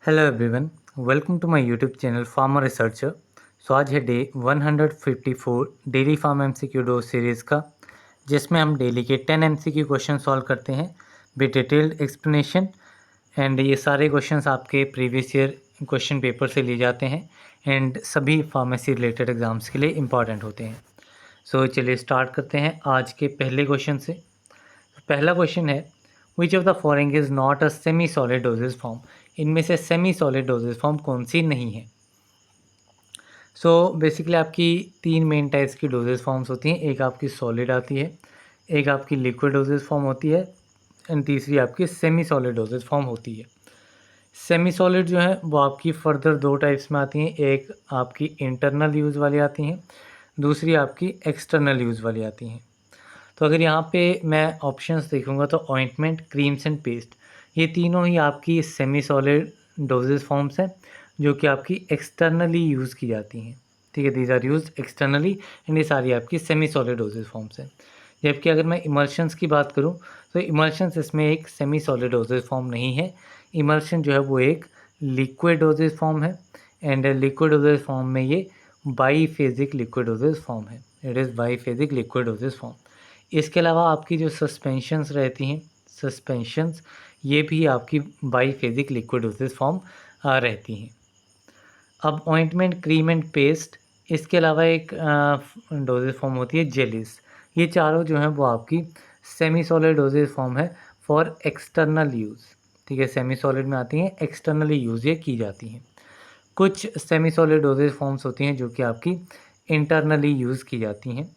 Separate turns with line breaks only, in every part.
Hello everyone, welcome to my YouTube channel pharma researcher. So आज है day 154 daily pharm MCQ डो series का, जिसमें हम डेली के 10 एमसीक्यू क्वेश्चन सॉल्व करते हैं विद डिटेल्ड एक्सप्लेनेशन। एंड ये सारे क्वेश्चंस आपके प्रीवियस ईयर क्वेश्चन पेपर से लिए जाते हैं एंड सभी फार्मेसी रिलेटेड एग्जाम्स के लिए इम्पॉर्टेंट होते हैं। सो चलिए स्टार्ट करते हैं आज के पहले क्वेश्चन से। पहला क्वेश्चन है, which of the following is not a semi solid doses form. इनमें से सेमी सॉलिड डोजेज फॉर्म कौन सी नहीं है। सो बेसिकली आपकी तीन मेन टाइप्स की डोजेज फॉर्म्स होती हैं। एक आपकी सॉलिड आती है, एक आपकी लिक्विड डोजेज फॉर्म होती है एंड तीसरी आपकी सेमी सॉलिड डोजेज फॉर्म होती है। सेमी सॉलिड जो है वो आपकी फर्दर दो टाइप्स में आती हैं। एक आपकी इंटरनल यूज़ वाली आती हैं, दूसरी आपकी एक्सटर्नल यूज़ वाली आती हैं। तो अगर यहाँ पे मैं ऑप्शंस देखूँगा तो ऑइंटमेंट, क्रीम्स एंड पेस्ट, ये तीनों ही आपकी सेमी सॉलिड डोजेज फॉर्म्स हैं जो कि आपकी एक्सटर्नली यूज़ की जाती हैं। ठीक है, these are use externally and ये सारी आपकी सेमी सॉलिड डोजेज फॉर्म्स हैं। जबकि अगर मैं इमल्शंस की बात करूँ तो इमल्शंस इसमें एक सेमी सॉलिड डोजेज फॉर्म नहीं है। इमल्शन जो है वो एक लिक्विड डोजेज फॉर्म है एंड लिक्विड डोजेज फॉर्म में ये बाईफेजिक लिक्विड डोजेज फॉर्म है। It is biphasic liquid doses form. इसके अलावा आपकी जो सस्पेंशंस रहती हैं, सस्पेंशंस ये भी आपकी बाईफेजिक लिक्विड डोजेज फॉर्म रहती हैं। अब ऑइंटमेंट, क्रीम एंड पेस्ट, इसके अलावा एक डोजेज फॉर्म होती है जेलीस। ये चारों जो हैं वो आपकी सेमी सॉलिड डोजेज फॉर्म है फॉर एक्सटर्नल यूज़। ठीक है, सेमी सॉलिड में आती हैं, एक्सटर्नली यूज़ ये की जाती हैं। कुछ सेमी सॉलिड डोजेज फॉर्म्स होती हैं जो कि आपकी इंटरनली यूज़ की जाती हैं।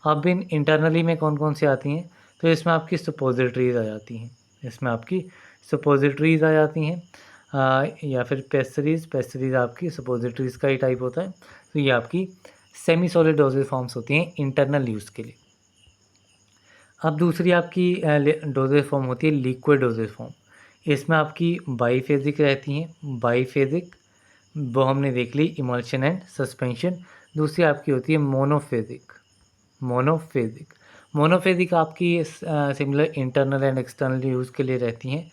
अब इन इंटरनली में कौन कौन सी आती हैं, तो इसमें आपकी सपोजिटरीज़ आ जाती हैं। इसमें आपकी सपोजिटरीज़ आ जाती हैं या फिर पेस्टरीज़ आपकी सपोजिटरीज़ का ही टाइप होता है। तो ये आपकी सेमी सॉलिड डोजेज फॉर्म्स होती हैं इंटरनल यूज़ के लिए। अब दूसरी आपकी डोजेज फॉर्म होती है लिक्विड डोजेज फॉर्म। इसमें आपकी बाईफेजिक रहती हैं। बाईफेजिक वो हमने देख ली, इमल्शन एंड सस्पेंशन। दूसरी आपकी होती है मोनोफेजिक। मोनोफेजिक मोनोफेजिक आपकी similar internal and external use के लिए रहती हैं।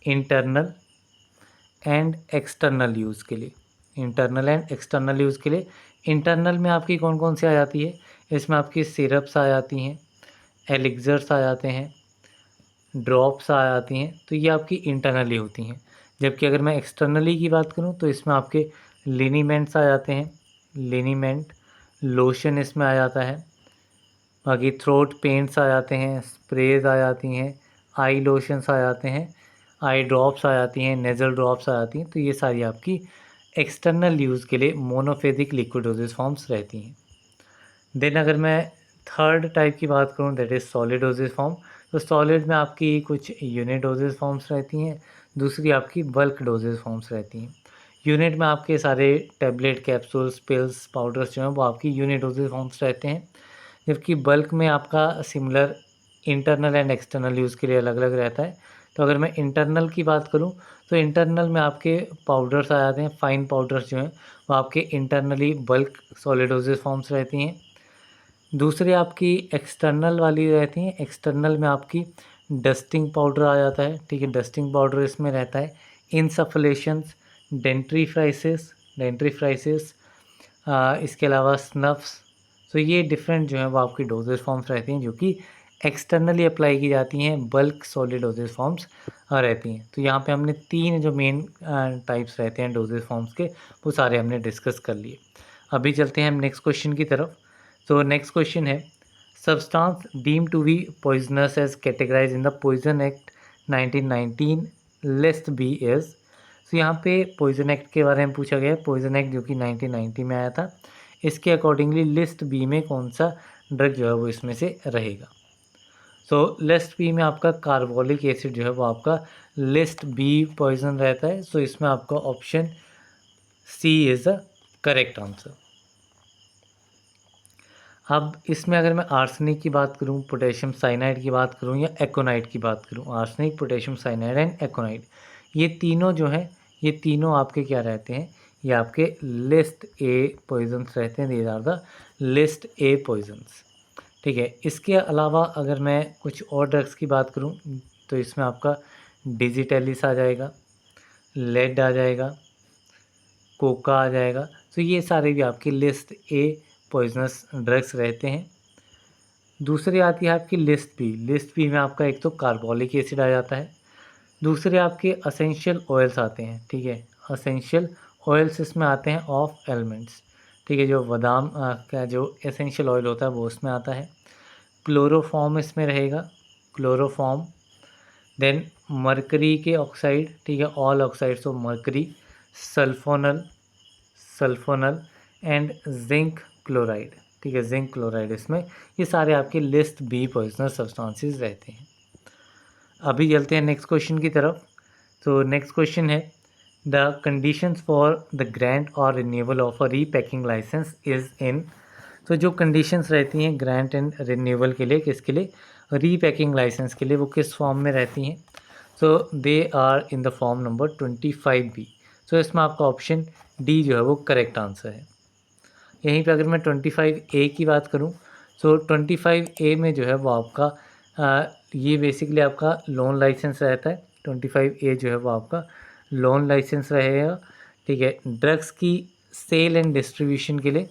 इंटरनल एंड एक्सटर्नल यूज़ के लिए, इंटरनल एंड एक्सटर्नल यूज़ के लिए। इंटरनल में आपकी कौन कौन सी आ जाती है, इसमें आपकी सिरप्स आ जाती हैं, एलिक्जर्स आ जाते हैं, ड्रॉप्स आ जाती हैं। तो ये आपकी इंटरनली होती हैं। जबकि अगर मैं एक्सटर्नली की बात करूँ तो इसमें आपके लिनीमेंट्स आ जाते हैं, लिनीमेंट, लोशन इसमें आ जाता है, बाकी थ्रोट पेंट्स आ जाते हैं, स्प्रेज आ जाती हैं, आई लोशंस आ जाते हैं, आई ड्रॉप्स आ जाती हैं, नेज़ल ड्रॉप्स आ जाती हैं। तो ये सारी आपकी एक्सटर्नल यूज़ के लिए मोनोफेजिक लिक्विड डोजेज फॉर्म्स रहती हैं। देन अगर मैं थर्ड टाइप की बात करूँ, that is solid doses form. तो सॉलिड में आपकी कुछ यूनिट डोजेज फॉर्म्स रहती हैं, दूसरी आपकी बल्क डोजेज फॉर्म्स रहती हैं। यूनिट में आपके सारे टैबलेट, कैप्सूल्स, पिल्स, पाउडर्स जो हैं वो आपकी यूनिट डोजेज फॉर्म्स रहते हैं। जबकि बल्क में आपका similar internal and external use के लिए अलग अलग रहता है। तो अगर मैं इंटरनल की बात करूँ तो इंटरनल में आपके पाउडर्स आ जाते हैं, फाइन पाउडर्स जो हैं वो आपके internally bulk solid dosage forms रहती हैं। दूसरी आपकी एक्सटर्नल वाली रहती हैं। एक्सटर्नल में आपकी डस्टिंग पाउडर आ जाता है। ठीक है, डस्टिंग पाउडर इसमें रहता है, इंसफलेशंस, डेंट्रीफ्राइसिस, डेंट्रीफ्राइसिस, इसके अलावा स्नफ्स। तो ये डिफरेंट जो है वो आपकी डोजेज फॉर्म्स रहती हैं जो कि एक्सटर्नली अप्लाई की जाती हैं, बल्क सॉलिड डोजेज फॉर्म्स रहती हैं। तो यहाँ पे हमने तीन जो मेन टाइप्स रहते हैं डोजेज फॉर्म्स के, वो सारे हमने डिस्कस कर लिए। अभी चलते हैं हम नेक्स्ट क्वेश्चन की तरफ। तो नेक्स्ट क्वेश्चन है, substance deem to be poisonous as categorize in the poison act 1919 list B is. तो यहाँ पे पॉइजन एक्ट के बारे में पूछा गया है। पॉइजन एक्ट जो कि 1990 में आया था, इसके अकॉर्डिंगली लिस्ट बी में कौन सा ड्रग जो है वो इसमें से रहेगा। सो लिस्ट बी में आपका कार्बोलिक एसिड जो है वो आपका लिस्ट बी पॉइजन रहता है। सो इसमें आपका option C is the correct answer. अब इसमें अगर मैं आर्सेनिक की बात करूं, पोटेशियम साइनाइड की बात करूं या एकोनाइड की बात करूं, आर्सेनिक, पोटेशियम साइनाइड एंड एकोनाइड, ये तीनों जो हैं, ये तीनों आपके क्या रहते हैं, ये आपके लिस्ट ए पॉइजन्स रहते हैं। These are the list A poisons. ठीक है, इसके अलावा अगर मैं कुछ और ड्रग्स की बात करूं तो इसमें आपका डिजिटेलिस आ जाएगा, लेड आ जाएगा, कोका आ जाएगा। तो ये सारे भी आपकी लिस्ट ए पॉइजनस ड्रग्स रहते हैं। दूसरी आती है आपकी लिस्ट बी में आपका एक तो कार्बोलिक एसिड आ जाता है, दूसरे आपके असेंशियल ऑयल्स आते हैं, ठीक है। असेंशियल ऑयल्स इसमें आते हैं ऑफ एलिमेंट्स, ठीक है। जो बादाम का जो एसेंशियल ऑयल होता है वो उसमें आता है। क्लोरोफॉर्म इसमें रहेगा, क्लोरोफॉर्म। देन मरकरी के ऑक्साइड, ठीक है, all oxides of mercury, sulphonyl, sulphonyl and zinc chloride, ठीक है, जिंक क्लोराइड इसमें। ये सारे आपके लिस्ट बी पॉइजनस सब्सटेंसेस रहते हैं। अभी चलते हैं नेक्स्ट क्वेश्चन की तरफ। तो नेक्स्ट क्वेश्चन है the conditions for the grant और renewal of a repacking licence is in. तो जो कंडीशंस रहती हैं ग्रांट एंड रिन्यूअल के लिए, किसके लिए, रीपैकिंग लाइसेंस के लिए, वो किस फॉर्म में रहती हैं। So they are in the form number 25B। So इसमें आपका ऑप्शन डी जो है वो करेक्ट आंसर है। यहीं पे अगर मैं 25A की बात करूं, तो 25A में जो है वो आपका ये बेसिकली आपका लोन लाइसेंस रहता है। 25A जो है वो आपका लोन लाइसेंस रहेगा, ठीक है, ड्रग्स की सेल एंड डिस्ट्रीब्यूशन के लिए,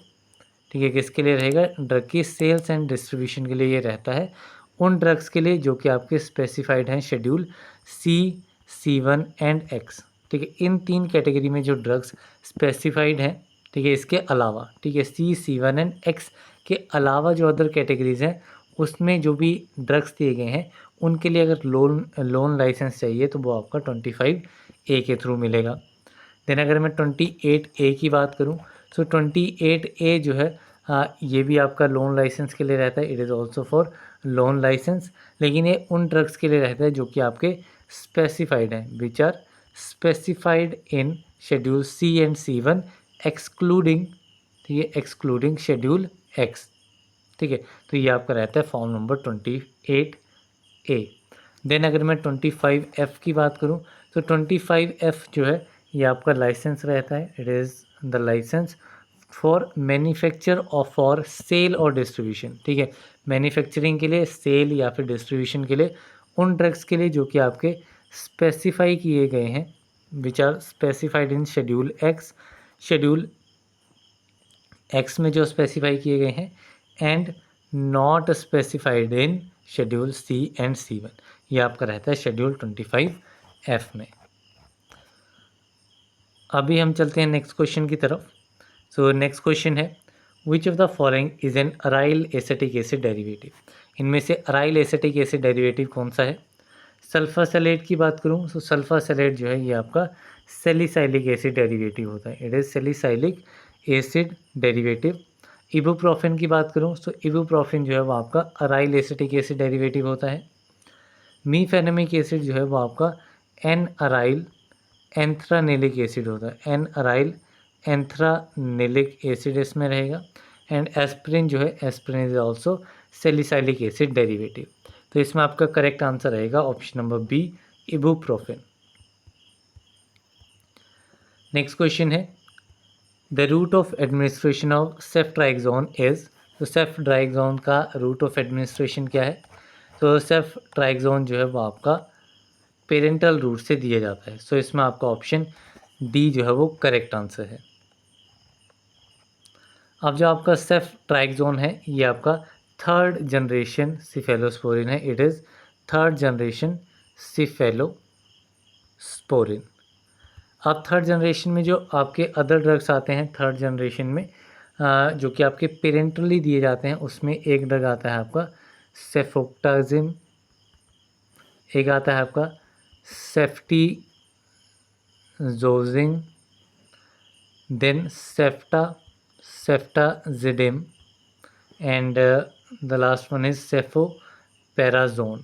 ठीक है। किसके लिए रहेगा, ड्रग की सेल्स एंड डिस्ट्रीब्यूशन के लिए ये रहता है, उन ड्रग्स के लिए जो कि आपके स्पेसिफाइड हैं शेड्यूल C1 एंड X, ठीक है। इन 3 कैटेगरी में जो ड्रग्स स्पेसिफाइड हैं, ठीक है, इसके अलावा, ठीक है, C1 एंड X के अलावा जो अदर कैटेगरीज हैं उसमें जो भी ड्रग्स दिए गए हैं उनके लिए अगर लोन लाइसेंस चाहिए तो वो आपका 25A के थ्रू मिलेगा। देन अगर मैं 28A की बात करूं, तो 28A जो है ये भी आपका लोन लाइसेंस के लिए रहता है। It is also for loan licence, लेकिन ये उन ड्रग्स के लिए रहता है जो कि आपके स्पेसिफाइड हैं, which are specified in schedule C and C1 excluding, ठीक है, एक्सक्लूडिंग शेड्यूल X, ठीक है। तो ये आपका रहता है फॉर्म नंबर 28A। देन अगर मैं 25F की बात करूं, तो 25F जो है ये आपका लाइसेंस रहता है। It is the licence for manufacture और फॉर सेल और डिस्ट्रीब्यूशन, ठीक है, मैन्युफैक्चरिंग के लिए, सेल या फिर डिस्ट्रीब्यूशन के लिए उन ड्रग्स के लिए जो कि आपके स्पेसिफाई किए गए हैं, which are specified in schedule X, schedule X में जो स्पेसिफाई किए गए हैं, and not specified in schedule C and C1। ये आपका रहता है शेड्यूल 25F में। अभी हम चलते हैं नेक्स्ट क्वेश्चन की तरफ। सो नेक्स्ट क्वेश्चन है which of the following is an aryl acetic acid derivative. इनमें से अराइल एसिटिक एसिड डेरिवेटिव कौन सा है। सल्फर सैलेट की बात करूं तो सल्फर सैलेट जो है ये आपका सैलिसाइलिक एसिड डेरिवेटिव होता है। It is salicylic acid derivative. Ibuprofen की बात करूं तो इबुप्रोफेन जो है वो आपका अराइल एसिटिक एसिड डेरिवेटिव होता है। मीफेनेमिक एसिड जो है वो आपका एन अराइल एंथ्रानिलिक एसिड होता है। एन अराइल एंथ्रानिलिक एसिड इसमें रहेगा। एंड एस्प्रिन जो है, aspirin is also salicylic acid derivative. तो इसमें आपका करेक्ट आंसर रहेगा option number B, ibuprofen. Next question है the route of administration of ceftriaxone is. तो सेफ्ट्राइक्सोन का रूट ऑफ एडमिनिस्ट्रेशन क्या है। तो सेफ्ट्राइक्सोन जो है वो आपका पेरेंटल रूट से दिया जाता है। सो इसमें आपका ऑप्शन डी जो है वो करेक्ट आंसर है। अब जो आपका सेफ्ट्राइक्सोन है ये आपका थर्ड जनरेशन सिफेलोस्पोरिन है। It is third generation cephalosporin. अब थर्ड जनरेशन में जो आपके अदर ड्रग्स आते हैं थर्ड जनरेशन में जो कि आपके पेरेंटली दिए जाते हैं, उसमें एक ड्रग आता है आपका सेफोक्टाजिम, एक आता है आपका ceftizoxime, then ceftazidime and the last one is cefoperazone.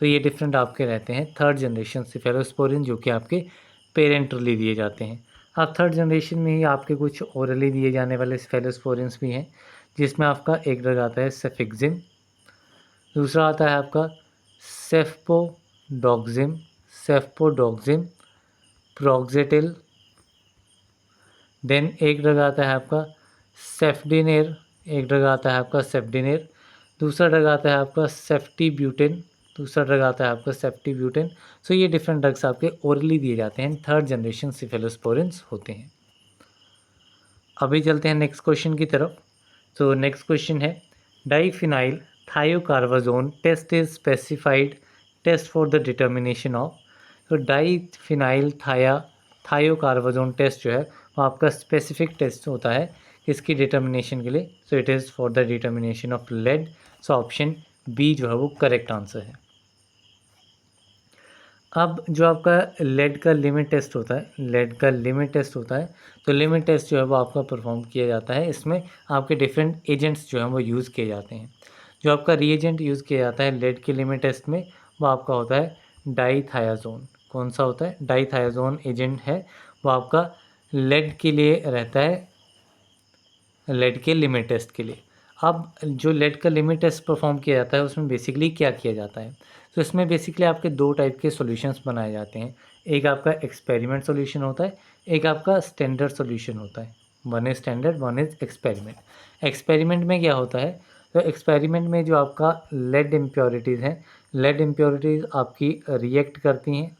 तो ये डिफरेंट आपके रहते हैं थर्ड जनरेशन सिफेलोस्पोरिन जो कि आपके पेरेंटली दिए जाते हैं। अब थर्ड जनरेशन में ही आपके कुछ ओरली दिए जाने वाले सिफेलोस्पोरिन्स भी हैं, जिसमें आपका एक ड्रग आता है सेफिक्जिम, दूसरा आता है आपका सेफ्पोडोक्सिम प्रोक्सेटिल, देन एक ड्रग आता है आपका सेफ्डिनेर, एक ड्रग आता है आपका सेफ्डिनेर, दूसरा ड्रग आता है आपका सेफ्टीब्यूटेन, दूसरा ड्रग आता है आपका सेफ्टिब्यूटेन। सो ये डिफरेंट ड्रग्स आपके ओरली दिए जाते हैं, थर्ड जनरेशन सिफेलोस्पोरिन्स होते हैं। अभी चलते हैं नेक्स्ट क्वेश्चन की तरफ। तो नेक्स्ट क्वेश्चन है diphenyl thiocarbazone test is specified test for the determination of. तो डाइफिनाइल थायोकार्बाजोन टेस्ट जो है वो आपका स्पेसिफिक टेस्ट होता है इसकी डिटर्मिनेशन के लिए। So it is for the determination of lead. So option B जो है वो करेक्ट आंसर है। अब जो आपका लेड का लिमिट टेस्ट होता है, लेड का लिमिट टेस्ट होता है, तो लिमिट टेस्ट जो है वो आपका परफॉर्म किया जाता है। इसमें आपके डिफरेंट एजेंट्स जो हैं वो यूज़ किए जाते हैं। जो आपका रीएजेंट यूज़ किया जाता है लेड के लिमिट टेस्ट में वो आपका होता है डाईथायाजोन। कौन सा होता है? डाईथायाजोन एजेंट है, वो आपका लेड के लिए रहता है, लेड के लिमिट टेस्ट के लिए। अब जो लेड का लिमिट टेस्ट परफॉर्म किया जाता है उसमें बेसिकली क्या किया जाता है? तो इसमें बेसिकली आपके दो टाइप के सॉल्यूशंस बनाए जाते हैं। एक आपका एक्सपेरिमेंट सॉल्यूशन होता है, एक आपका स्टैंडर्ड सॉल्यूशन होता है। One is standard, one is experiment. Experiment में क्या होता है? तो एक्सपेरिमेंट में जो आपका लेड इम्प्योरिटीज़ हैं, लेड इम्प्योरिटीज़ आपकी रिएक्ट करती हैं,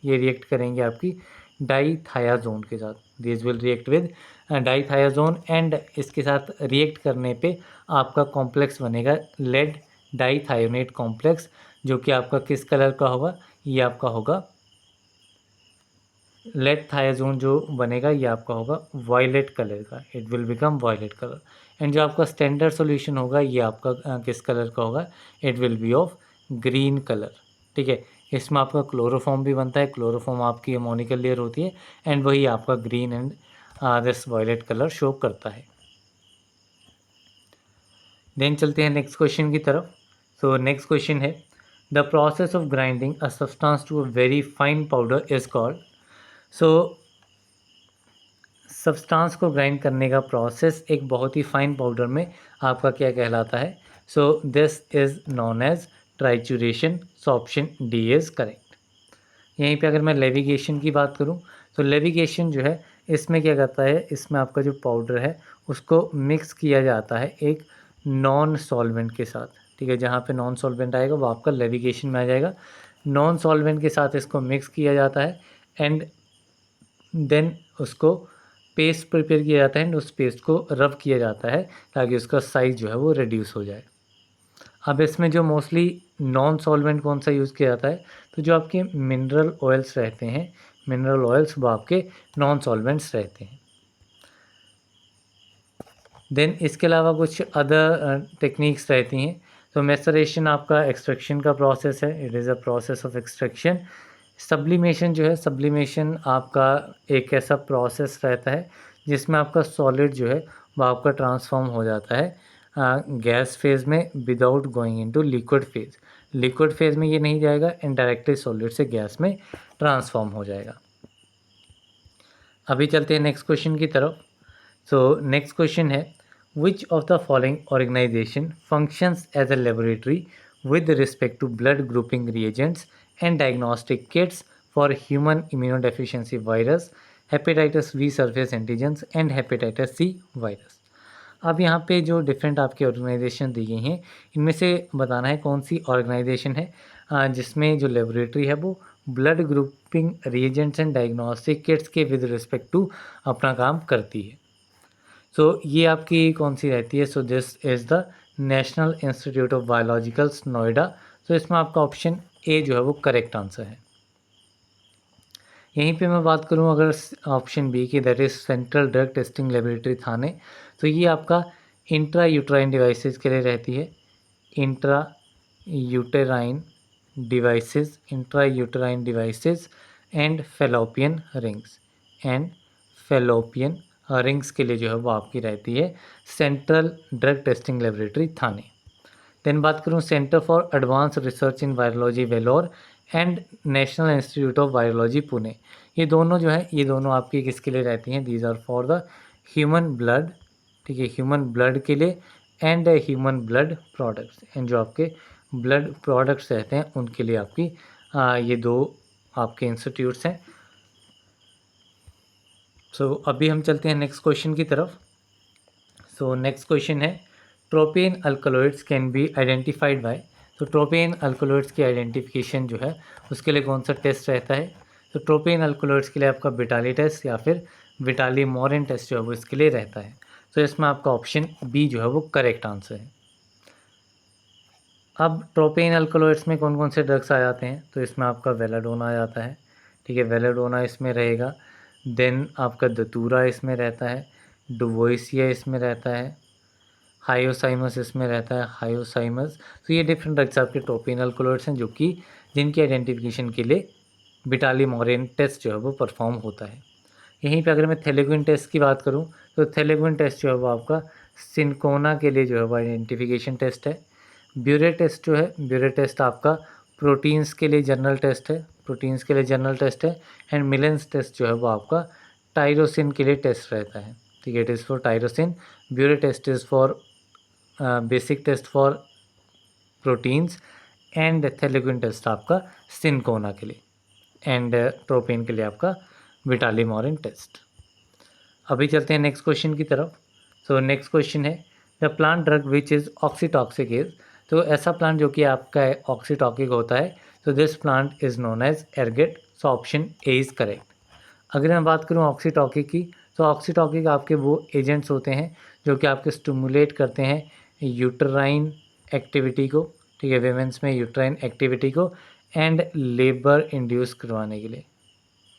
ये रिएक्ट करेंगे आपकी डाईथायाजोन के साथ। This will react with dithizone एंड इसके साथ रिएक्ट करने पे आपका कॉम्प्लेक्स बनेगा लेड डाईथायोनेट कॉम्प्लेक्स, जो कि आपका किस कलर का होगा? ये आपका होगा लेड थायाजोन जो बनेगा ये आपका होगा वायलेट कलर का, it will become violet colour. And जो आपका स्टैंडर्ड सॉल्यूशन होगा ये आपका किस कलर का होगा? It will be of green colour. ठीक है, इसमें आपका क्लोरोफॉर्म भी बनता है, क्लोरोफॉर्म आपकी अमोनिकल लेयर होती है एंड वही आपका green and this violet colour show करता है। देन चलते हैं नेक्स्ट क्वेश्चन की तरफ। सो नेक्स्ट क्वेश्चन है the process of grinding a substance to a very fine powder is called. So substance को ग्राइंड करने का प्रोसेस एक बहुत ही फाइन पाउडर में आपका क्या कहलाता है? So this is known as trituration. So option D is correct. यहीं पे अगर मैं लेविगेशन की बात करूं तो लेविगेशन जो है इसमें क्या करता है, इसमें आपका जो पाउडर है उसको मिक्स किया जाता है एक नॉन सॉल्वेंट के साथ। ठीक है, जहाँ पे नॉन सॉल्वेंट आएगा वो आपका लेविगेशन में आ जाएगा। नॉन सॉल्वेंट के साथ इसको मिक्स किया जाता है एंड देन उसको पेस्ट प्रिपेयर किया जाता है एंड उस पेस्ट को रब किया जाता है ताकि उसका साइज़ जो है वो रिड्यूस हो जाए। अब इसमें जो मोस्टली नॉन सॉल्वेंट कौन सा यूज़ किया जाता है? तो जो आपके मिनरल ऑयल्स रहते हैं, मिनरल ऑयल्स वो आपके नॉन सॉल्वेंट्स रहते हैं। देन इसके अलावा कुछ अदर टेक्निक्स रहती हैं। तो मैसरेशन आपका एक्सट्रैक्शन का प्रोसेस है, it is a process of extraction. Sublimation जो है, सब्लिमेशन आपका एक ऐसा प्रोसेस रहता है जिसमें आपका सॉलिड जो है वो आपका ट्रांसफॉर्म हो जाता है गैस फेज़ में without going into liquid phase. Liquid phase में ये नहीं जाएगा, इनडायरेक्टली सॉलिड से गैस में ट्रांसफॉर्म हो जाएगा। अभी चलते हैं नेक्स्ट क्वेश्चन की तरफ। सो नेक्स्ट क्वेश्चन है which of the following organization functions as a laboratory with respect to blood grouping reagents and diagnostic kits for human immunodeficiency virus, hepatitis V surface antigens and hepatitis C virus। अब यहाँ पे जो different आपकी organisation दी गई हैं इनमें से बताना है कौन सी ऑर्गेनाइजेशन है जिसमें जो लेबोरेटरी है वो blood grouping reagents and diagnostic kits के विद रिस्पेक्ट टू अपना काम करती है। सो ये आपकी कौन सी रहती है? So this is the national institute of biologicals Noida. तो इसमें आपका ऑप्शन ए जो है वो करेक्ट आंसर है। यहीं पे मैं बात करूं अगर ऑप्शन बी की, that is central drug testing laboratory Thane, तो ये आपका इंट्रा यूट्राइन डिवाइसेस के लिए रहती है। Intra uterine devices, intra uterine devices and fallopian rings, and fallopian rings के लिए जो है वो आपकी रहती है central drug testing laboratory Thane. Then बात करूँ centre for advance research in virology Vellore and national institute of virology Pune, ये दोनों जो है ये दोनों आपकी किसके लिए रहती हैं? These are for the human blood. ठीक है, ह्यूमन ब्लड के लिए and human blood products, and जो आपके ब्लड प्रोडक्ट्स रहते हैं उनके लिए आपकी ये दो आपके इंस्टीट्यूट्स हैं। सो अभी हम चलते हैं नेक्स्ट क्वेश्चन की तरफ। सो नेक्स्ट क्वेश्चन है tropane alkaloids can be identified by. तो ट्रोपेन अल्कोलॉइड्स की आइडेंटिफिकेशन जो है उसके लिए कौन सा टेस्ट रहता है? तो ट्रोपेन अल्कोलॉइड्स के लिए आपका विटाली टेस्ट या फिर विटाली मोरेन टेस्ट जो है वो इसके लिए रहता है। तो इसमें आपका ऑप्शन बी जो है वो करेक्ट आंसर है। अब ट्रोपेन अल्कोलॉइड्स में कौन कौन से ड्रग्स आ जाते हैं? तो इसमें आपका वेलाडोना आ जाता है, ठीक है, वेलाडोना इसमें रहेगा। देन आपका दतूरा इसमें रहता है, डुवोइसिया इसमें रहता है, हायोसाइमस इसमें रहता है, हायोसाइमस। तो ये डिफरेंट ड्रग्स आपके ट्रोपेन अल्कोलॉइड्स हैं जो कि जिनकी आइडेंटिफिकेशन के लिए विटाली मोरेन टेस्ट जो है वो परफॉर्म होता है। यहीं पे अगर मैं थैलेगुइन टेस्ट की बात करूं तो थैलेगुइन टेस्ट जो है वो आपका सिनकोना के लिए जो है वो आइडेंटिफिकेशन टेस्ट है। ब्यूरे टेस्ट जो है, ब्यूरे टेस्ट आपका प्रोटीन्स के लिए जनरल टेस्ट है, प्रोटीन्स के लिए जनरल टेस्ट है। एंड मिलेंस टेस्ट जो है वो आपका टायरोसिन के लिए टेस्ट रहता है, ठीक है, it is for tyrosine. Biuret test is for basic test for proteins and thalleioquin test आपका सिनकोना के लिए, एंड ट्रोपेन के लिए आपका विटाली मोरेन टेस्ट। अभी चलते हैं नेक्स्ट क्वेश्चन की तरफ। सो नेक्स्ट क्वेश्चन है the plant drug which is oxytocic is. तो ऐसा प्लांट जो कि आपका ऑक्सीटॉक्सिक होता है, तो this plant is known as ergot. So option A is correct. अगर मैं बात करूँ ऑक्सीटॉक्सिक की, तो ऑक्सीटॉक्सिक आपके वो एजेंट्स होते हैं जो कि आपके स्टिमुलेट करते हैं यूटराइन एक्टिविटी को, ठीक है, वेमेंस में यूटराइन एक्टिविटी को एंड लेबर इंड्यूस करवाने के लिए,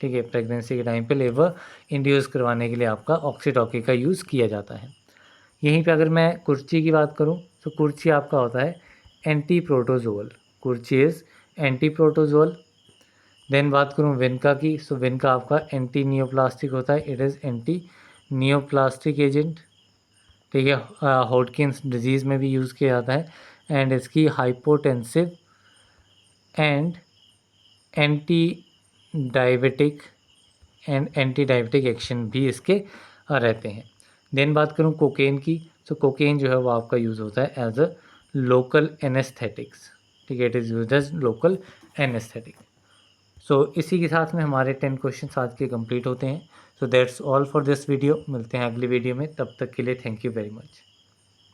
ठीक है, प्रेगनेंसी के टाइम पे लेबर इंड्यूस करवाने के लिए आपका ऑक्सीटॉक्सिक का यूज़ किया जाता है। यहीं पे अगर मैं कुर्ची की बात करूं तो कुर्ची आपका होता है antiprotozoal, kurchi is antiprotozoal. Then बात करूं विनका की, सो विनका आपका एंटी नियोप्लास्टिक होता है, it is anti neoplastic agent, ठीक है, हॉटकिंस डिजीज़ में भी यूज़ किया जाता है। एंड इसकी hypotensive and anti diabetic action भी इसके रहते हैं। देन बात करूँ कोकेन की, तो कोकेन जो है वो आपका यूज़ होता है एज अ लोकल एनेस्थेटिक्स, ठीक है, it is use as local anaesthetic. So इसी के साथ में हमारे 10 क्वेश्चन आज के कंप्लीट होते हैं। So that's all for this video. मिलते हैं अगली वीडियो में, तब तक के लिए थैंक यू वेरी मच।